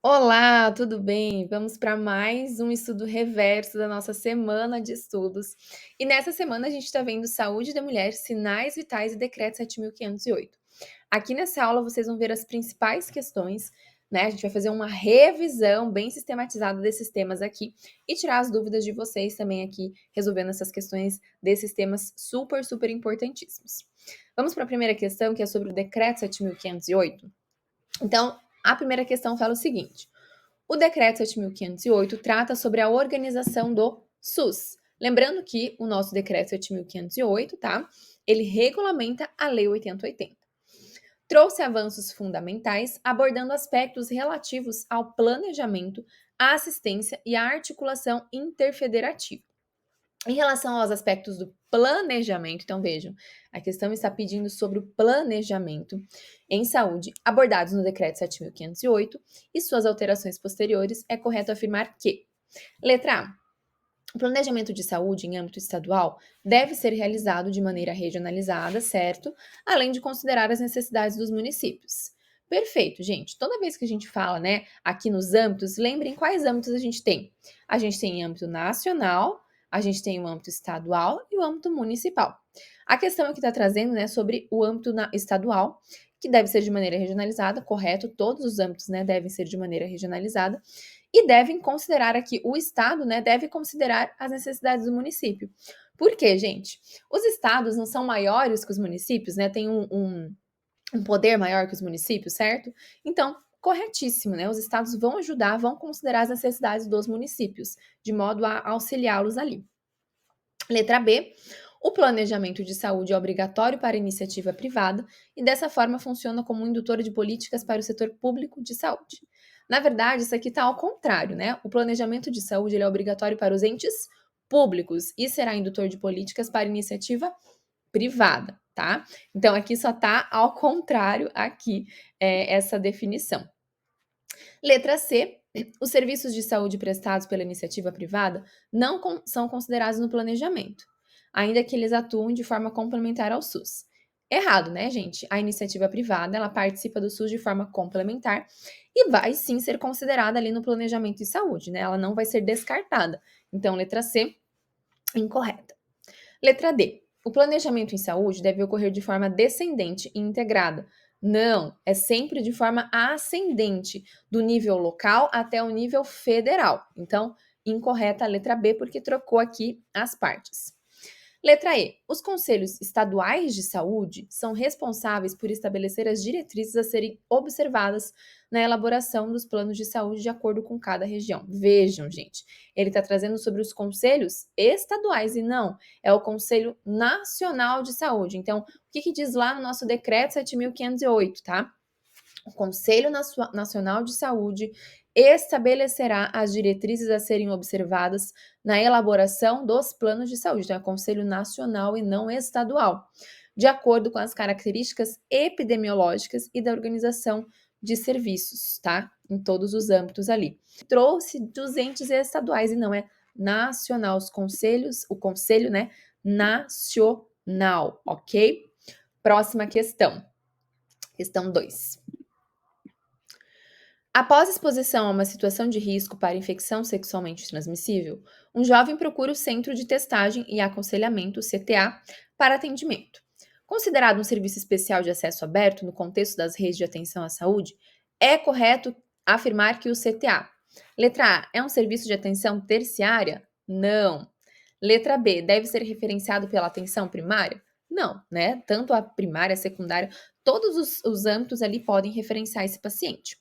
Olá, tudo bem? Vamos para mais um estudo reverso da nossa semana de estudos. E nessa semana a gente está vendo Saúde da Mulher, Sinais Vitais e Decreto 7.508. Aqui nessa aula vocês vão ver as principais questões, né? A gente vai fazer uma revisão bem sistematizada desses temas aqui e tirar as dúvidas de vocês também aqui, resolvendo essas questões desses temas super, super importantíssimos. Vamos para a primeira questão, que é sobre o Decreto 7.508. Então, a primeira questão fala o seguinte: o Decreto 7.508 trata sobre a organização do SUS. Lembrando que o nosso Decreto 7.508, tá? Ele regulamenta a Lei 8080. Trouxe avanços fundamentais, abordando aspectos relativos ao planejamento, à assistência e à articulação interfederativa. Em relação aos aspectos do planejamento, então vejam, a questão está pedindo sobre o planejamento em saúde, abordados no Decreto 7.508 e suas alterações posteriores, é correto afirmar que: letra A. O planejamento de saúde em âmbito estadual deve ser realizado de maneira regionalizada, certo? Além de considerar as necessidades dos municípios. Perfeito, gente. Toda vez que a gente fala, né, aqui nos âmbitos, lembrem quais âmbitos a gente tem. A gente tem em âmbito nacional, a gente tem o âmbito estadual e o âmbito municipal. A questão aqui está trazendo, né, sobre o âmbito estadual, que deve ser de maneira regionalizada, correto? Todos os âmbitos, né, devem ser de maneira regionalizada e devem considerar aqui, o Estado, né, deve considerar as necessidades do município. Por quê, gente? Os estados não são maiores que os municípios, né? Tem um poder maior que os municípios, certo? Então, corretíssimo, né? Os estados vão ajudar, vão considerar as necessidades dos municípios, de modo a auxiliá-los ali. Letra B. O planejamento de saúde é obrigatório para iniciativa privada e, dessa forma, funciona como um indutor de políticas para o setor público de saúde. Na verdade, isso aqui está ao contrário, né? O planejamento de saúde ele é obrigatório para os entes públicos e será indutor de políticas para iniciativa privada, tá? Então, aqui só está ao contrário aqui essa definição. Letra C. Os serviços de saúde prestados pela iniciativa privada não são considerados no planejamento, ainda que eles atuem de forma complementar ao SUS. Errado, né, gente? A iniciativa privada, ela participa do SUS de forma complementar e vai sim ser considerada ali no planejamento de saúde, né? Ela não vai ser descartada. Então, letra C, incorreta. Letra D. O planejamento em saúde deve ocorrer de forma descendente e integrada. Não, é sempre de forma ascendente, do nível local até o nível federal. Então, incorreta a letra B, porque trocou aqui as partes. Letra E. Os conselhos estaduais de saúde são responsáveis por estabelecer as diretrizes a serem observadas na elaboração dos planos de saúde de acordo com cada região. Vejam, gente, ele está trazendo sobre os conselhos estaduais e não, é o Conselho Nacional de Saúde. Então, o que diz lá no nosso decreto 7.508, tá? O Conselho Nacional de Saúde estabelecerá as diretrizes a serem observadas na elaboração dos planos de saúde. Então, é Conselho Nacional e não estadual, de acordo com as características epidemiológicas e da organização de serviços, tá? Em todos os âmbitos ali. Trouxe dos entes estaduais e não é nacional, os conselhos, o conselho, né? Nacional, ok? Próxima questão. Questão 2. Após exposição a uma situação de risco para infecção sexualmente transmissível, um jovem procura o Centro de Testagem e Aconselhamento, CTA, para atendimento. Considerado um serviço especial de acesso aberto no contexto das redes de atenção à saúde, é correto afirmar que o CTA. Letra A. É um serviço de atenção terciária? Não. Letra B. Deve ser referenciado pela atenção primária? Não, né? Tanto a primária, a secundária, todos os âmbitos ali podem referenciar esse paciente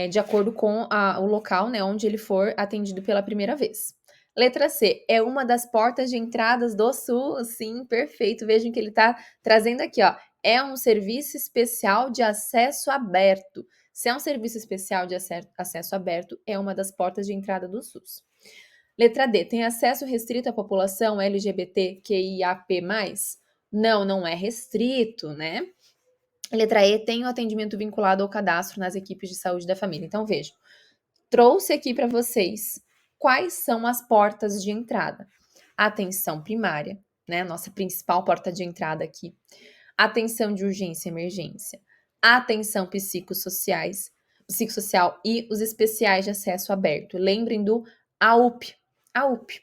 de acordo com o local, né, onde ele for atendido pela primeira vez. Letra C, é uma das portas de entradas do SUS. Sim, perfeito. Vejam que ele está trazendo aqui, ó. É um serviço especial de acesso aberto. Se é um serviço especial de acesso aberto, é uma das portas de entrada do SUS. Letra D, tem acesso restrito à população LGBTQIAP+. Não, não é restrito, né? Letra E, tem o atendimento vinculado ao cadastro nas equipes de saúde da família. Então, vejam, trouxe aqui para vocês quais são as portas de entrada. Atenção primária, né? Nossa principal porta de entrada aqui. Atenção de urgência e emergência. Atenção psicossociais. psicossocial e os especiais de acesso aberto. Lembrem do AUP. AUP.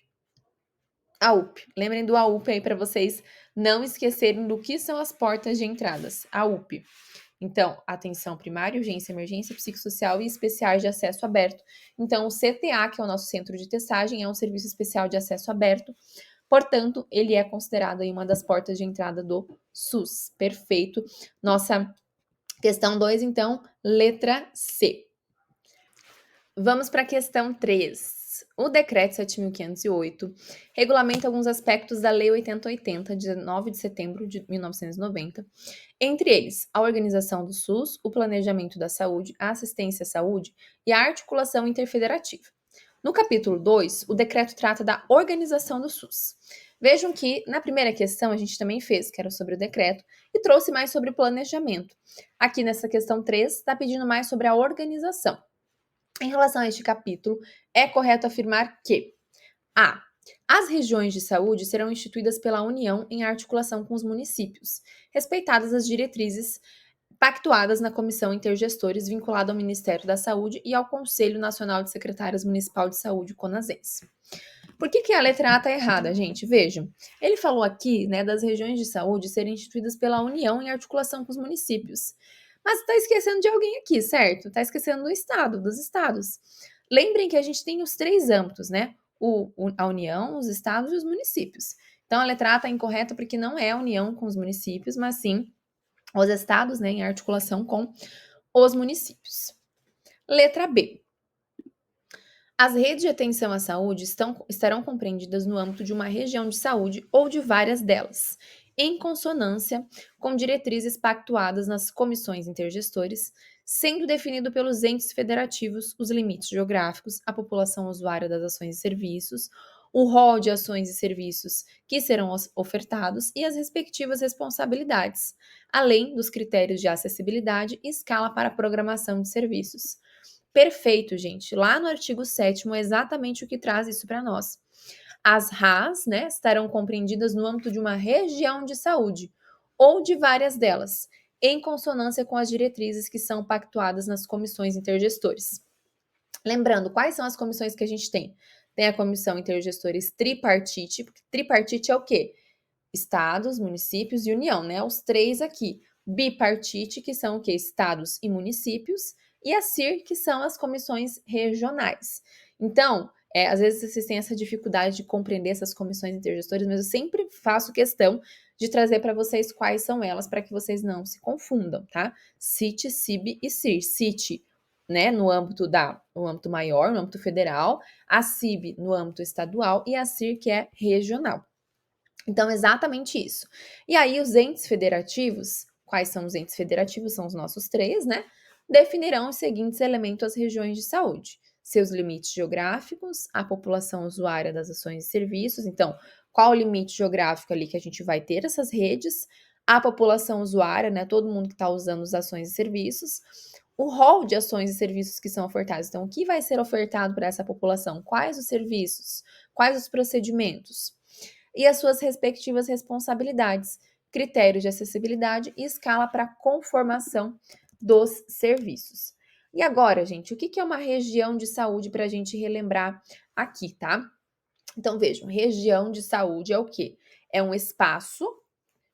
AUP. Lembrem do AUP aí para vocês não esquecerem do que são as portas de entradas. AUP. Então, atenção primária, urgência, emergência, psicossocial e especiais de acesso aberto. Então, o CTA, que é o nosso centro de testagem, é um serviço especial de acesso aberto. Portanto, ele é considerado aí uma das portas de entrada do SUS. Perfeito. Nossa questão 2, então, letra C. Vamos para a questão 3. O Decreto 7.508 regulamenta alguns aspectos da Lei 8080, de 9 de setembro de 1990, entre eles a organização do SUS, o planejamento da saúde, a assistência à saúde e a articulação interfederativa. No capítulo 2, o decreto trata da organização do SUS. Vejam que na primeira questão a gente também fez, que era sobre o decreto, e trouxe mais sobre o planejamento. Aqui nessa questão 3, está pedindo mais sobre a organização. Em relação a este capítulo, é correto afirmar que a. As regiões de saúde serão instituídas pela União em articulação com os municípios, respeitadas as diretrizes pactuadas na Comissão Intergestores vinculada ao Ministério da Saúde e ao Conselho Nacional de Secretárias Municipal de Saúde, CONASENS. Por que a letra A está errada, gente? Vejam, ele falou aqui, né, das regiões de saúde serem instituídas pela União em articulação com os municípios. Mas está esquecendo de alguém aqui, certo? Está esquecendo do Estado, dos estados. Lembrem que a gente tem os 3 âmbitos, né? A União, os estados e os municípios. Então, a letra A está incorreta porque não é a União com os municípios, mas sim os estados, né, em articulação com os municípios. Letra B. As redes de atenção à saúde estarão compreendidas no âmbito de uma região de saúde ou de várias delas, em consonância com diretrizes pactuadas nas comissões intergestores, sendo definido pelos entes federativos os limites geográficos, a população usuária das ações e serviços, o rol de ações e serviços que serão ofertados e as respectivas responsabilidades, além dos critérios de acessibilidade e escala para a programação de serviços. Perfeito, gente. Lá no artigo 7º é exatamente o que traz isso para nós. As RAs, né, estarão compreendidas no âmbito de uma região de saúde ou de várias delas, em consonância com as diretrizes que são pactuadas nas comissões intergestores. Lembrando, quais são as comissões que a gente tem? Tem a comissão intergestores tripartite. Tripartite é o quê? Estados, municípios e União, né? Os 3 aqui. Bipartite, que são o quê? Estados e municípios, e a CIR, que são as comissões regionais. Então, às vezes vocês têm essa dificuldade de compreender essas comissões intergestores, mas eu sempre faço questão de trazer para vocês quais são elas, para que vocês não se confundam, tá? CIT, CIB e CIR. CIT, né, no âmbito maior, no âmbito federal, a CIB no âmbito estadual e a CIR, que é regional. Então, exatamente isso. E aí, os entes federativos, quais são os entes federativos? São os nossos 3, né? Definirão os seguintes elementos às regiões de saúde: seus limites geográficos, a população usuária das ações e serviços. Então, qual o limite geográfico ali que a gente vai ter essas redes? A população usuária, né? Todo mundo que está usando as ações e serviços. O rol de ações e serviços que são ofertados. Então, o que vai ser ofertado para essa população? Quais os serviços? Quais os procedimentos? E as suas respectivas responsabilidades, critérios de acessibilidade e escala para conformação dos serviços. E agora, gente, o que é uma região de saúde para a gente relembrar aqui, tá? Então, vejam, região de saúde é o quê? É um espaço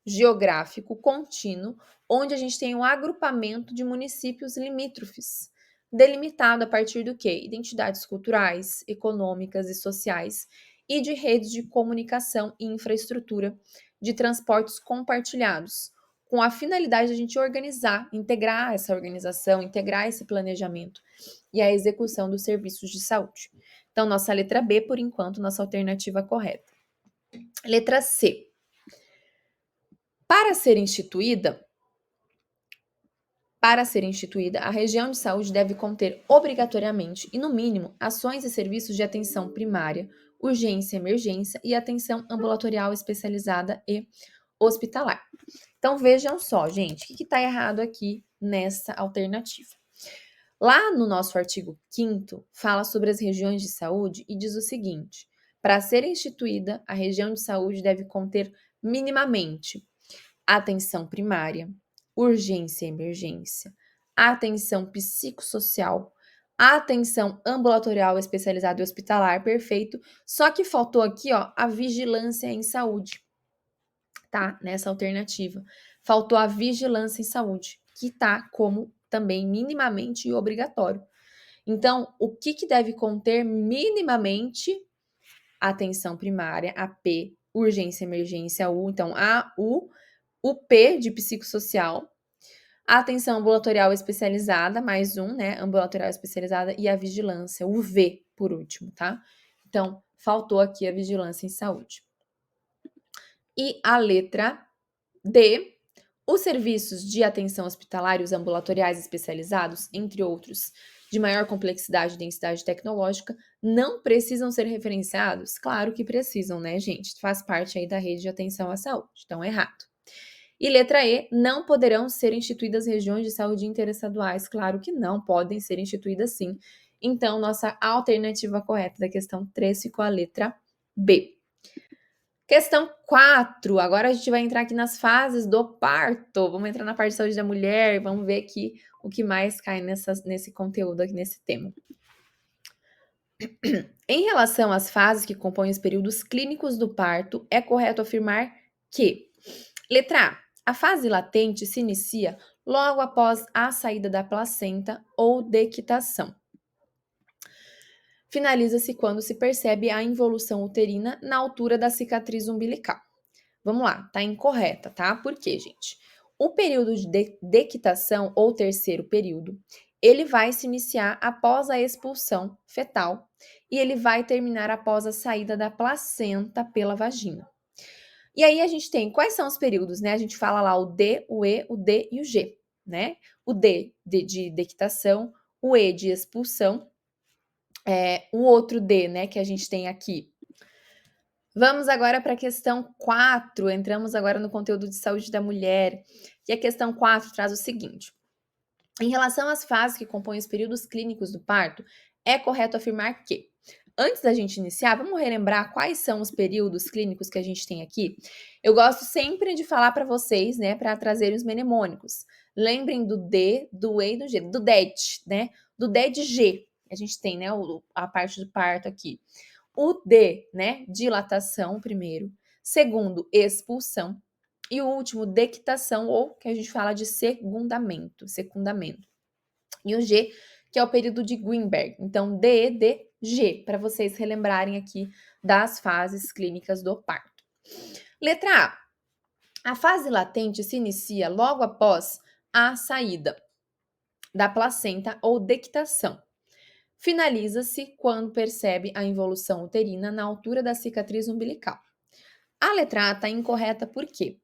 geográfico contínuo onde a gente tem um agrupamento de municípios limítrofes, delimitado a partir do quê? Identidades culturais, econômicas e sociais e de redes de comunicação e infraestrutura de transportes compartilhados, com a finalidade de a gente organizar, integrar essa organização, integrar esse planejamento e a execução dos serviços de saúde. Então, nossa letra B, por enquanto, nossa alternativa correta. Letra C. Para ser instituída, a região de saúde deve conter obrigatoriamente e, no mínimo, ações e serviços de atenção primária, urgência, emergência e atenção ambulatorial especializada e hospitalar. Então, vejam só, gente, o que está errado aqui nessa alternativa? Lá no nosso artigo 5º, fala sobre as regiões de saúde e diz o seguinte: para ser instituída, a região de saúde deve conter minimamente atenção primária, urgência e emergência, atenção psicossocial, atenção ambulatorial especializada e hospitalar, perfeito. Só que faltou aqui, ó, a vigilância em saúde, tá? Nessa alternativa. Faltou a vigilância em saúde, que tá como também minimamente obrigatório. Então, o que, que deve conter minimamente? Atenção primária, AP, urgência, emergência, U. Então, A, U, o P de psicossocial, a atenção ambulatorial especializada, mais um, né? Ambulatorial especializada e a vigilância, o V, por último, tá? Então, faltou aqui a vigilância em saúde. E a letra D, os serviços de atenção hospitalar e os ambulatoriais especializados, entre outros, de maior complexidade e densidade tecnológica, não precisam ser referenciados? Claro que precisam, né, gente? Faz parte aí da rede de atenção à saúde, então errado. E letra E, não poderão ser instituídas regiões de saúde interestaduais? Claro que não, podem ser instituídas sim. Então, nossa alternativa correta da questão 3 ficou a letra B. Questão 4. Agora a gente vai entrar aqui nas fases do parto. Vamos entrar na parte de saúde da mulher, vamos ver aqui o que mais cai nesse conteúdo aqui, nesse tema. Em relação às fases que compõem os períodos clínicos do parto, é correto afirmar que: letra A fase latente se inicia logo após a saída da placenta ou dequitação. Finaliza-se quando se percebe a involução uterina na altura da cicatriz umbilical. Vamos lá, tá incorreta, tá? Por quê, gente? O período de dequitação, ou terceiro período, ele vai se iniciar após a expulsão fetal e ele vai terminar após a saída da placenta pela vagina. E aí a gente tem quais são os períodos, né? A gente fala lá o D, o E, o D e o G, né? O D de dequitação, o E de expulsão, o outro D, né, que a gente tem aqui. Vamos agora para a questão 4, entramos agora no conteúdo de saúde da mulher, e a questão 4 traz o seguinte: em relação às fases que compõem os períodos clínicos do parto, é correto afirmar que, antes da gente iniciar, vamos relembrar quais são os períodos clínicos que a gente tem aqui? Eu gosto sempre de falar para vocês, né, para trazerem os mnemônicos. Lembrem do D, do E e do G, do DET, né? Do D de G, a gente tem, né, a parte do parto aqui. O D, né, dilatação primeiro. Segundo, expulsão. E o último, dequitação, ou que a gente fala de secundamento. E o G, que é o período de Greenberg. Então, D, E, D, G, para vocês relembrarem aqui das fases clínicas do parto. Letra A. A fase latente se inicia logo após a saída da placenta ou dequitação. Finaliza-se quando percebe a involução uterina na altura da cicatriz umbilical. A letra A está incorreta porque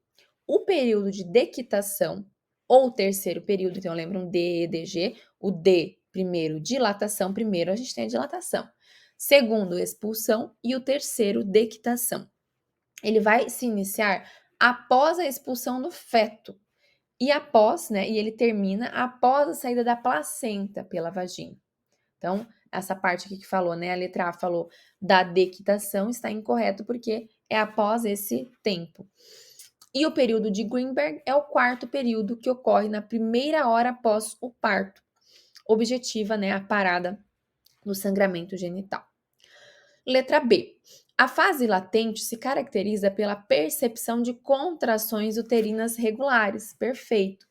o período de dequitação, ou terceiro período, então lembram D, E, D, G, o D, primeiro, dilatação, primeiro a gente tem a dilatação, segundo, expulsão e o terceiro, dequitação. Ele vai se iniciar após a expulsão do feto e após, né, e ele termina após a saída da placenta pela vagina. Então, essa parte aqui que falou, né? A letra A falou da dequitação, está incorreto porque é após esse tempo. E o período de Greenberg é o quarto período que ocorre na primeira hora após o parto. Objetiva, né? A parada do sangramento genital. Letra B. A fase latente se caracteriza pela percepção de contrações uterinas regulares. Perfeito.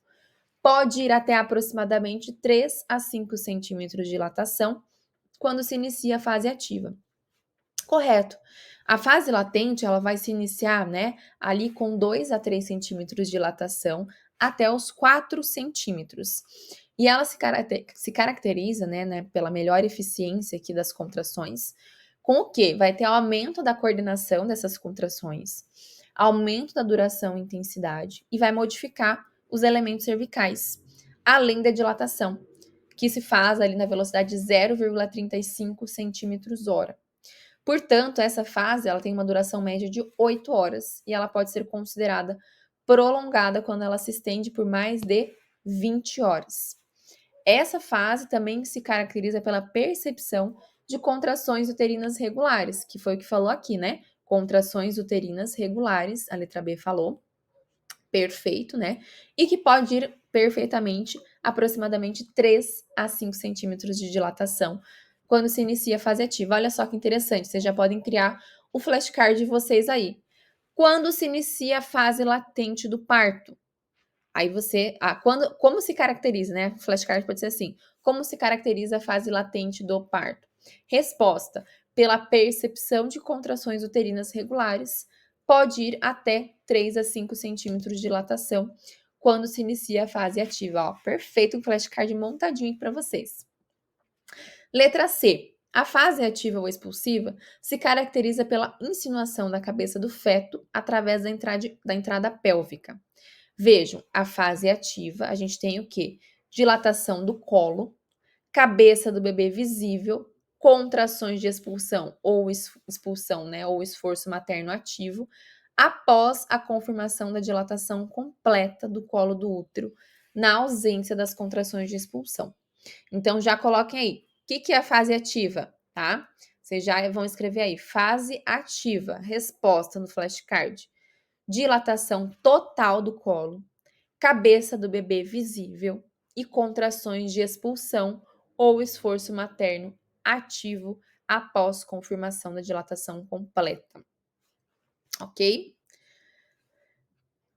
Pode ir até aproximadamente 3 a 5 centímetros de dilatação quando se inicia a fase ativa. Correto. A fase latente, ela vai se iniciar, né, ali com 2 a 3 centímetros de dilatação até os 4 centímetros. E ela se caracteriza, né, pela melhor eficiência aqui das contrações, com o quê? Vai ter aumento da coordenação dessas contrações, aumento da duração e intensidade, e vai modificar os elementos cervicais, além da dilatação, que se faz ali na velocidade de 0,35 centímetros hora. Portanto, essa fase ela tem uma duração média de 8 horas e ela pode ser considerada prolongada quando ela se estende por mais de 20 horas. Essa fase também se caracteriza pela percepção de contrações uterinas regulares, que foi o que falou aqui, né? Contrações uterinas regulares, a letra B falou, perfeito, né? E que pode ir perfeitamente aproximadamente 3 a 5 centímetros de dilatação quando se inicia a fase ativa. Olha só que interessante, vocês já podem criar o flashcard de vocês aí. Quando se inicia a fase latente do parto? Aí você, como se caracteriza, né? Flashcard pode ser assim: como se caracteriza a fase latente do parto? Resposta: pela percepção de contrações uterinas regulares, pode ir até 3 a 5 centímetros de dilatação quando se inicia a fase ativa. Ó, perfeito, um flashcard montadinho para vocês. Letra C. A fase ativa ou expulsiva se caracteriza pela insinuação da cabeça do feto através da entrada pélvica. Vejam, a fase ativa, a gente tem o quê? Dilatação do colo, cabeça do bebê visível, contrações de expulsão ou expulsão, né, ou esforço materno ativo, após a confirmação da dilatação completa do colo do útero, na ausência das contrações de expulsão. Então, já coloquem aí. O que é a fase ativa, tá? Vocês já vão escrever aí. Fase ativa. Resposta no flashcard. Dilatação total do colo, cabeça do bebê visível e contrações de expulsão ou esforço materno ativo após confirmação da dilatação completa. Ok?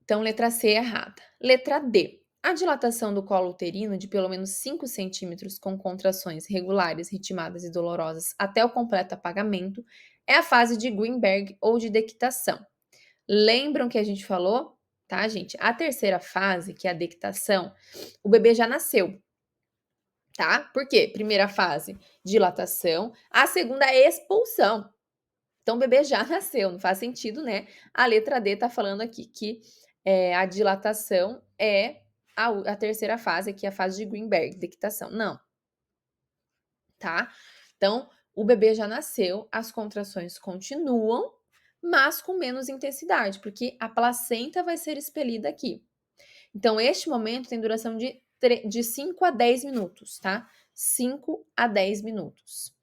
Então, letra C é errada. Letra D. A dilatação do colo uterino de pelo menos 5 centímetros com contrações regulares, ritmadas e dolorosas até o completo apagamento é a fase de Greenberg ou de dectação. Lembram que a gente falou, tá, gente? A terceira fase, que é a dectação, o bebê já nasceu, tá? Por quê? Primeira fase, dilatação. A segunda é expulsão. Então, o bebê já nasceu, não faz sentido, né? A letra D tá falando aqui que a dilatação é a terceira fase, que é a fase de Greenberg, dectação. Não, tá? Então, o bebê já nasceu, as contrações continuam, mas com menos intensidade, porque a placenta vai ser expelida aqui. Então, este momento tem duração de 5 a 10 minutos, tá? 5 a 10 minutos.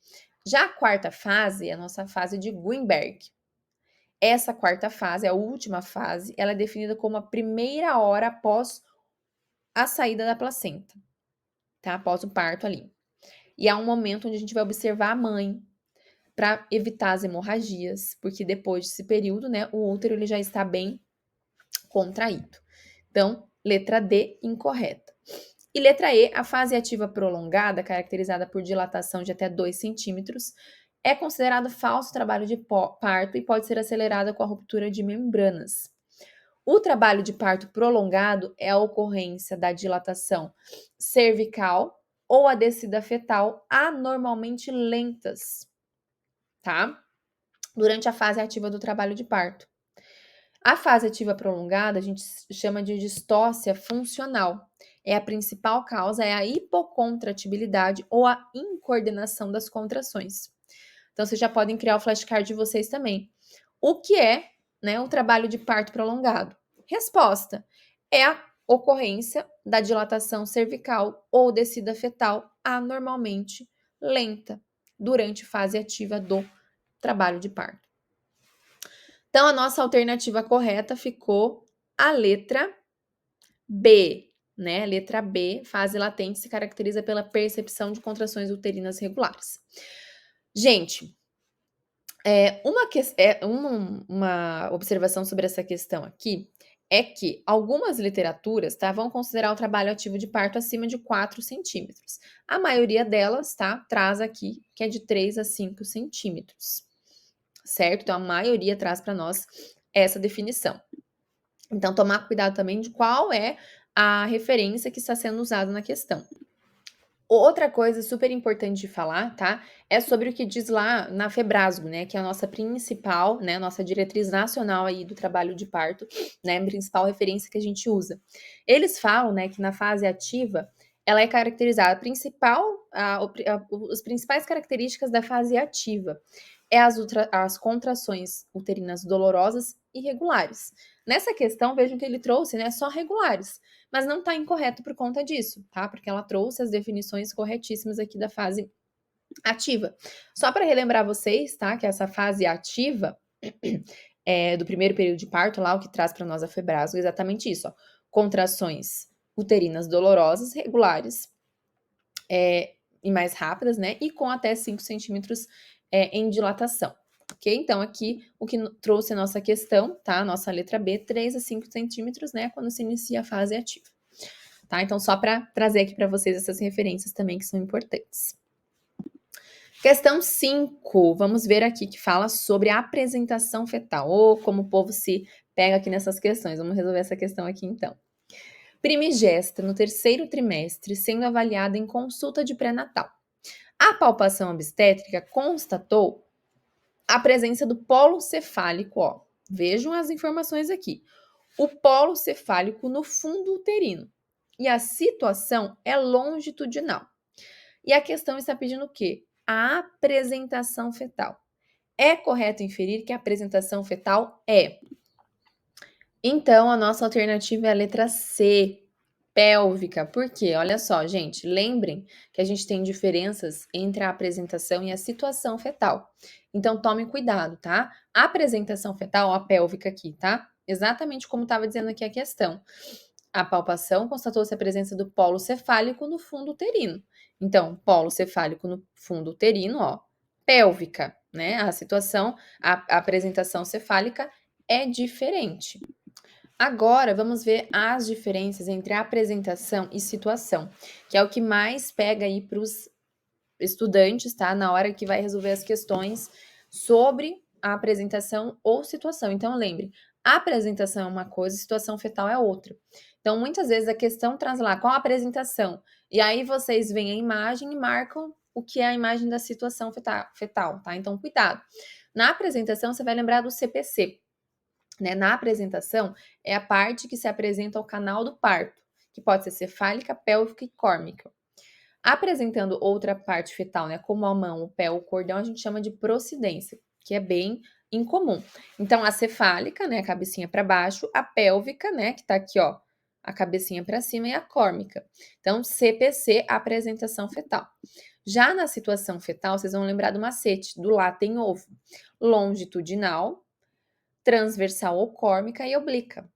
Já a quarta fase é a nossa fase de Greenberg. Essa quarta fase, a última fase, ela é definida como a primeira hora após a saída da placenta, tá? Após o parto ali. E é um momento onde a gente vai observar a mãe para evitar as hemorragias, porque depois desse período, né, o útero ele já está bem contraído. Então, letra D, incorreta. E letra E, a fase ativa prolongada, caracterizada por dilatação de até 2 centímetros, é considerado falso trabalho de parto e pode ser acelerada com a ruptura de membranas. O trabalho de parto prolongado é a ocorrência da dilatação cervical ou a descida fetal anormalmente lentas, tá? Durante a fase ativa do trabalho de parto. A fase ativa prolongada a gente chama de distócia funcional. A principal causa é a hipocontratibilidade ou a incoordenação das contrações. Então, vocês já podem criar o flashcard de vocês também. O que é, né, o trabalho de parto prolongado? Resposta: é a ocorrência da dilatação cervical ou descida fetal anormalmente lenta durante a fase ativa do trabalho de parto. Então, a nossa alternativa correta ficou a letra B, né? Letra B, fase latente, se caracteriza pela percepção de contrações uterinas regulares. Gente, uma observação sobre essa questão aqui é que algumas literaturas, tá, vão considerar o trabalho ativo de parto acima de 4 centímetros. A maioria delas, tá, traz aqui que é de 3 a 5 centímetros, certo? Então, a maioria traz para nós essa definição. Então, tomar cuidado também de qual é a referência que está sendo usada na questão. Outra coisa super importante de falar, tá? É sobre o que diz lá na Febrasgo, né? Que é a nossa principal, né? Nossa diretriz nacional aí do trabalho de parto, né? A principal referência que a gente usa. Eles falam, né? Que na fase ativa, ela é caracterizada, as principais características da fase ativa é as contrações uterinas dolorosas e regulares. Nessa questão, vejam que ele trouxe, né? Só regulares. Mas não está incorreto por conta disso, tá? Porque ela trouxe as definições corretíssimas aqui da fase ativa. Só para relembrar vocês, tá? Que essa fase ativa do primeiro período de parto, lá o que traz para nós a Febrasgo, é exatamente isso, ó. Contrações uterinas dolorosas, regulares, e mais rápidas, né? E com até 5 centímetros em dilatação. Ok? Então, aqui o que trouxe a nossa questão, tá? Nossa letra B, 3 a 5 centímetros, né? Quando se inicia a fase ativa. Tá? Então, só para trazer aqui para vocês essas referências também que são importantes. Questão 5, vamos ver aqui que fala sobre a apresentação fetal, ou como o povo se pega aqui nessas questões. Vamos resolver essa questão aqui então. Primigesta no terceiro trimestre, sendo avaliada em consulta de pré-natal. A palpação obstétrica constatou a presença do polo cefálico, ó. Vejam as informações aqui. O polo cefálico no fundo uterino. E a situação é longitudinal. E a questão está pedindo o quê? A apresentação fetal. É correto inferir que a apresentação fetal é. Então, a nossa alternativa é a letra C, pélvica. Por quê? Olha só, gente, lembrem que a gente tem diferenças entre a apresentação e a situação fetal. Então, tome cuidado, tá? A apresentação fetal, a pélvica aqui, tá? Exatamente como estava dizendo aqui a questão. A palpação constatou-se a presença do polo cefálico no fundo uterino. Então, polo cefálico no fundo uterino, ó, pélvica, né? A situação, a apresentação cefálica é diferente. Agora, vamos ver as diferenças entre apresentação e situação, que é o que mais pega aí para os estudantes, tá? Na hora que vai resolver as questões sobre a apresentação ou situação. Então, lembre, a apresentação é uma coisa, situação fetal é outra. Então, muitas vezes a questão traz lá qual a apresentação, e aí vocês veem a imagem e marcam o que é a imagem da situação fetal, tá? Então, cuidado. Na apresentação, você vai lembrar do CPC, né? Na apresentação, é a parte que se apresenta ao canal do parto, que pode ser cefálica, pélvica e córmica. Apresentando outra parte fetal, né, como a mão, o pé, o cordão, a gente chama de procedência, que é bem incomum. Então, a cefálica, né, a cabecinha para baixo, a pélvica, né, que tá aqui, ó, a cabecinha para cima e a córmica. Então, CPC, apresentação fetal. Já na situação fetal, vocês vão lembrar do macete, do lá tem ovo. Longitudinal, transversal ou córmica e oblíqua.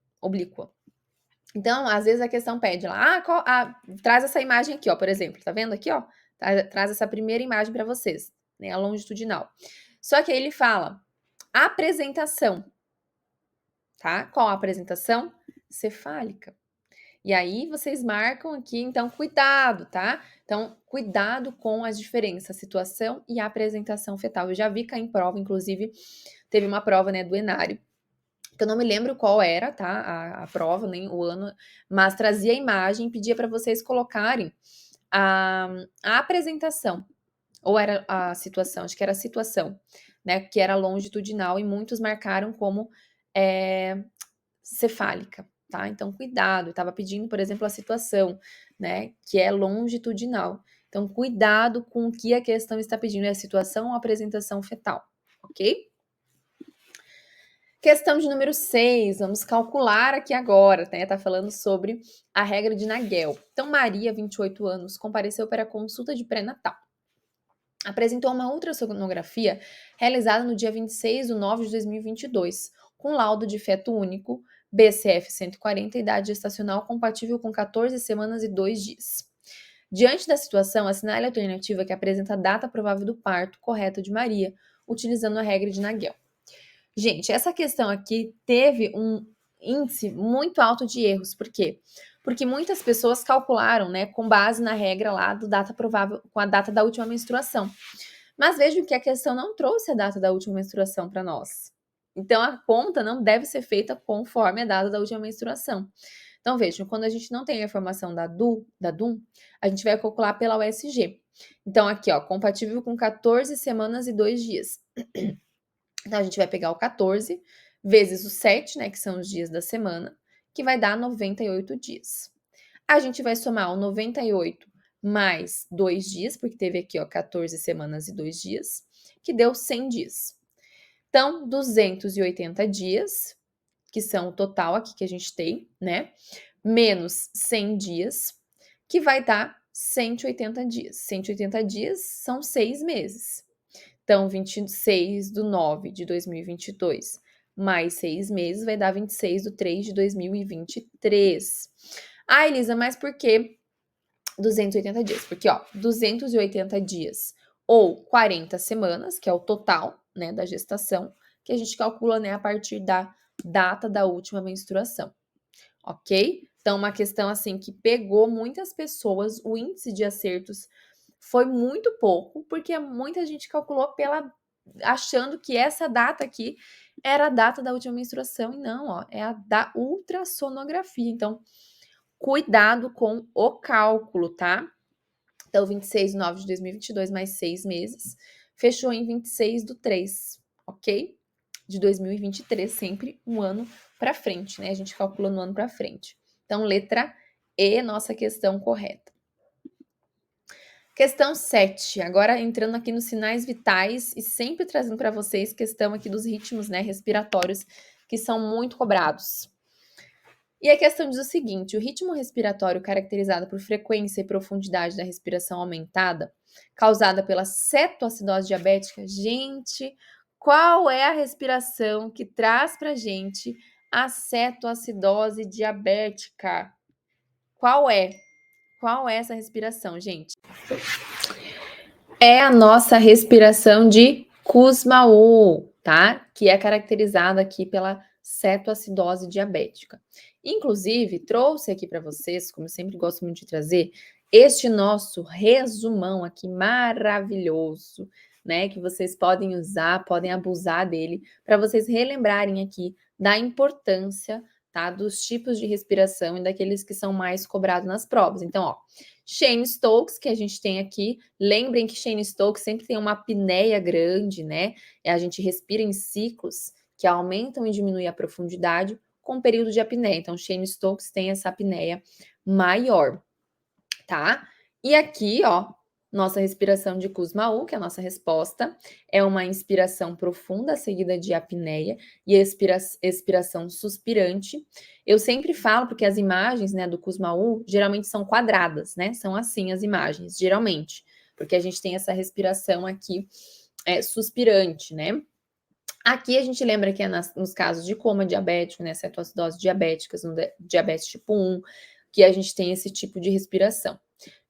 Então, às vezes a questão pede lá, traz essa imagem aqui, ó, por exemplo, tá vendo aqui, ó? Traz essa primeira imagem para vocês, né, a longitudinal. Só que aí ele fala apresentação, tá? Qual a apresentação? Cefálica. E aí vocês marcam aqui, então cuidado, tá? Então, cuidado com as diferenças, situação e apresentação fetal. Eu já vi cair em prova, inclusive, teve uma prova, né, do Enário, que eu não me lembro qual era, tá? A prova, nem o ano, mas trazia a imagem, pedia para vocês colocarem a apresentação, ou era a situação, acho que era a situação, né? Que era longitudinal e muitos marcaram como cefálica, tá? Então, cuidado. Eu estava pedindo, por exemplo, a situação, né? Que é longitudinal. Então, cuidado com o que a questão está pedindo, é a situação ou a apresentação fetal, ok? Questão de número 6, vamos calcular aqui agora, né? Tá falando sobre a regra de Nagel. Então, Maria, 28 anos, compareceu para a consulta de pré-natal. Apresentou uma ultrassonografia realizada no dia 26 de nove de 2022, com laudo de feto único, BCF 140, idade gestacional compatível com 14 semanas e 2 dias. Diante da situação, assinale a alternativa que apresenta a data provável do parto correta de Maria, utilizando a regra de Nagel. Gente, essa questão aqui teve um índice muito alto de erros. Por quê? Porque muitas pessoas calcularam, né, com base na regra lá do data provável, com a data da última menstruação. Mas vejam que a questão não trouxe a data da última menstruação para nós. Então, a conta não deve ser feita conforme a data da última menstruação. Então, vejam, quando a gente não tem a informação da DUM, a gente vai calcular pela USG. Então, aqui, ó, compatível com 14 semanas e 2 dias. Então, a gente vai pegar o 14 vezes o 7, né, que são os dias da semana, que vai dar 98 dias. A gente vai somar o 98 mais 2 dias, porque teve aqui, ó, 14 semanas e 2 dias, que deu 100 dias. Então, 280 dias, que são o total aqui que a gente tem, né, menos 100 dias, que vai dar 180 dias. 180 dias são 6 meses. Então, 26 de 9 de 2022 mais 6 meses vai dar 26 de 3 de 2023. Ah, Elisa, mas por que 280 dias? Porque, ó, 280 dias ou 40 semanas, que é o total, né, da gestação, que a gente calcula, né, a partir da data da última menstruação, ok? Então, uma questão assim que pegou muitas pessoas, o índice de acertos foi muito pouco, porque muita gente calculou pela achando que essa data aqui era a data da última menstruação e não, ó, é a da ultrassonografia. Então, cuidado com o cálculo, tá? Então, 26/9 de 2022 mais 6 meses, fechou em 26/3, ok? De 2023, sempre um ano para frente, né? A gente calcula no ano para frente. Então, letra E, nossa questão correta. Questão 7, agora entrando aqui nos sinais vitais e sempre trazendo para vocês questão aqui dos ritmos, né, respiratórios, que são muito cobrados. E a questão diz o seguinte: o ritmo respiratório caracterizado por frequência e profundidade da respiração aumentada, causada pela cetoacidose diabética. Gente, qual é a respiração que traz pra gente a cetoacidose diabética? Qual é? Qual é essa respiração, gente? É a nossa respiração de Kussmaul, tá? Que é caracterizada aqui pela cetoacidose diabética. Inclusive, trouxe aqui para vocês, como eu sempre gosto muito de trazer, este nosso resumão aqui maravilhoso, né? Que vocês podem usar, podem abusar dele, para vocês relembrarem aqui da importância, tá? Dos tipos de respiração e daqueles que são mais cobrados nas provas. Então, ó, Cheyne-Stokes, que a gente tem aqui. Lembrem que Cheyne-Stokes sempre tem uma apneia grande, né? A gente respira em ciclos que aumentam e diminuem a profundidade com o período de apneia. Então, Cheyne-Stokes tem essa apneia maior, tá? E aqui, ó, nossa respiração de Kussmaul, que é a nossa resposta, é uma inspiração profunda seguida de apneia e expiração suspirante. Eu sempre falo, porque as imagens, né, do Kussmaul geralmente são quadradas, né? São assim as imagens, geralmente, porque a gente tem essa respiração aqui suspirante, né? Aqui a gente lembra que é nos casos de coma diabético, né, cetoacidose diabéticas, no diabetes tipo 1, que a gente tem esse tipo de respiração.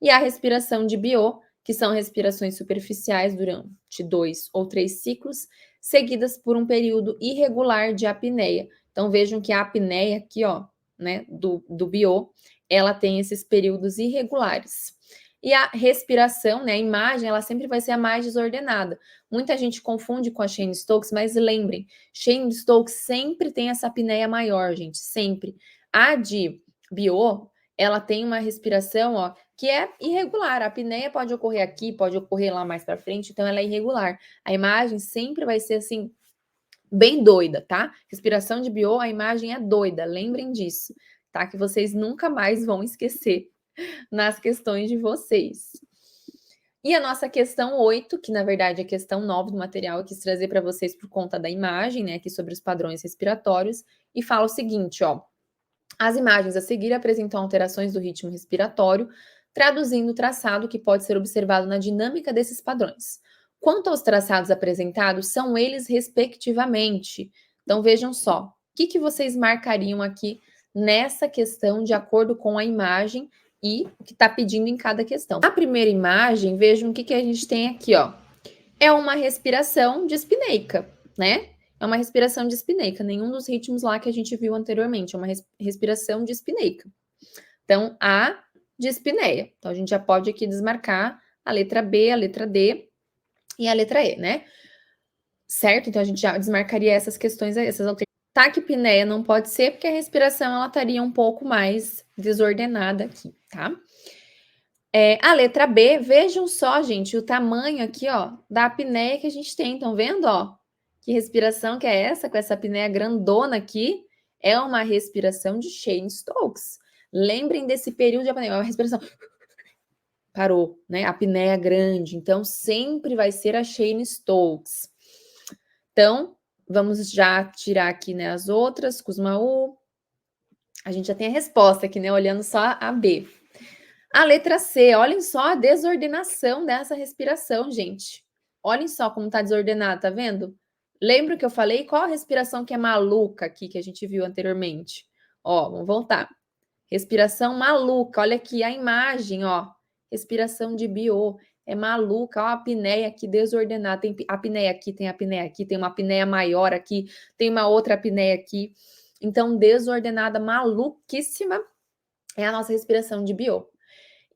E a respiração de Biot, que são respirações superficiais durante 2 ou 3 ciclos, seguidas por um período irregular de apneia. Então vejam que a apneia aqui, ó, né, do Biot, ela tem esses períodos irregulares. E a respiração, né, a imagem, ela sempre vai ser a mais desordenada. Muita gente confunde com a Cheyne-Stokes, mas lembrem, Cheyne-Stokes sempre tem essa apneia maior, gente, sempre. A de Biot, ela tem uma respiração, ó, que é irregular. A apneia pode ocorrer aqui, pode ocorrer lá mais para frente, então ela é irregular. A imagem sempre vai ser assim, bem doida, tá? Respiração de Biot, a imagem é doida, lembrem disso, tá? Que vocês nunca mais vão esquecer nas questões de vocês. E a nossa questão 8, que na verdade é a questão 9 do material, eu quis trazer para vocês por conta da imagem, né, aqui sobre os padrões respiratórios, e fala o seguinte, ó: as imagens a seguir apresentam alterações do ritmo respiratório, traduzindo o traçado que pode ser observado na dinâmica desses padrões. Quanto aos traçados apresentados, são eles respectivamente. Então vejam só, o que vocês marcariam aqui nessa questão de acordo com a imagem e o que está pedindo em cada questão. Na primeira imagem, vejam o que a gente tem aqui, ó. É uma respiração dispneica, né? É uma respiração dispneica, nenhum dos ritmos lá que a gente viu anteriormente, é uma respiração dispneica. Então, a dispneia. Então, a gente já pode aqui desmarcar a letra B, a letra D e a letra E, né? Certo? Então, a gente já desmarcaria essas questões, essas alternativas. Taquipneia não pode ser, porque a respiração ela estaria um pouco mais desordenada aqui, tá? A letra B, vejam só, gente, o tamanho aqui, ó, da apneia que a gente tem. Estão vendo, ó? Que respiração que é essa, com essa apneia grandona aqui? É uma respiração de Cheyne-Stokes. Lembrem desse período de apneia, é uma respiração... Parou, né? Apneia grande. Então, sempre vai ser a Cheyne-Stokes. Então, vamos já tirar aqui, né, as outras, Kussmaul. A gente já tem a resposta aqui, né, olhando só a B. A letra C, olhem só a desordenação dessa respiração, gente. Olhem só como tá desordenado, tá vendo? Lembra que eu falei qual a respiração que é maluca aqui, que a gente viu anteriormente? Ó, vamos voltar. Respiração maluca, olha aqui a imagem, ó. Respiração de Biot, é maluca, ó a apneia aqui desordenada, tem apneia aqui, tem apneia aqui, tem uma apneia maior aqui, tem uma outra apneia aqui. Então, desordenada, maluquíssima, é a nossa respiração de Biot.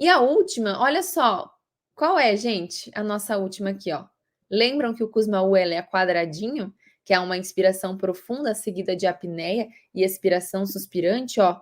E a última, olha só, qual é, gente? A nossa última aqui, ó. Lembram que o Kussmaul ela é quadradinho, que é uma inspiração profunda seguida de apneia e expiração suspirante, ó.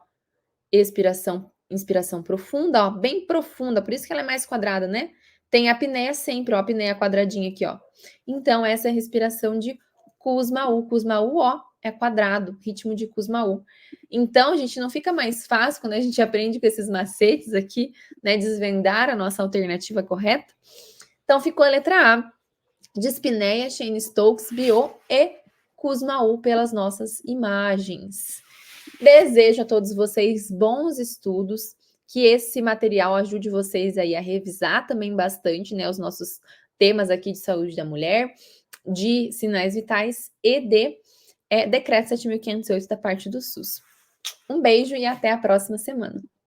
Expiração, inspiração profunda, ó, bem profunda, por isso que ela é mais quadrada, né? Tem a apneia sempre, ó, a apneia quadradinha aqui, ó. Então, essa é a respiração de Kussmaul. Kussmaul, ó, é quadrado, ritmo de Kussmaul. Então, gente, não fica mais fácil quando a gente aprende com esses macetes aqui, né? Desvendar a nossa alternativa correta. Então, ficou a letra A, Dyspneia, Cheyne-Stokes, Biot e Kussmaul pelas nossas imagens. Desejo a todos vocês bons estudos, que esse material ajude vocês aí a revisar também bastante, né, os nossos temas aqui de saúde da mulher, de sinais vitais e de decreto 7.508 da parte do SUS. Um beijo e até a próxima semana.